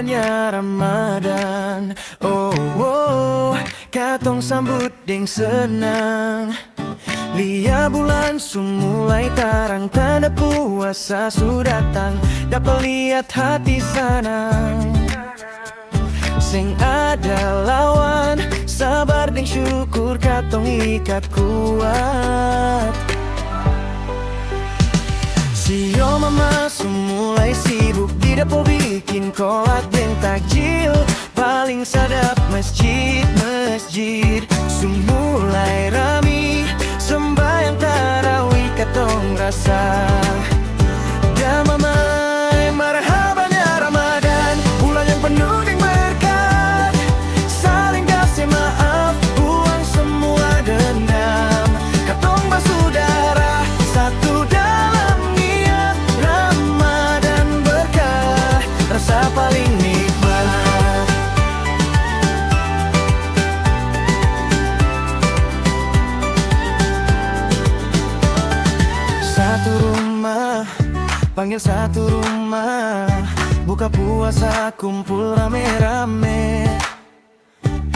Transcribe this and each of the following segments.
marhabannya Ramadan. Oh, oh, katong sambut deng senang. Lia bulan mulai tarang, tanda puasa sudah datang. Dapat lihat hati senang. Sing ada lawan, sabar deng syukur katong ikat kuat. Sio mama mulai sibuk di dapur bikin kolak dan takjil. Paling sadap masjid mulai rami, sembahyang tarawih katong rasa. Dan mama marhabannya Ramadan, bulan yang penuh dengan berkat. Saling kasih maaf, buang semua dendam. Katong bersaudara, satu dalam niat Ramadan berkah, rasa paling nikmat. Satu rumah, panggil satu rumah, buka puasa kumpul rame-rame.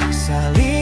Saling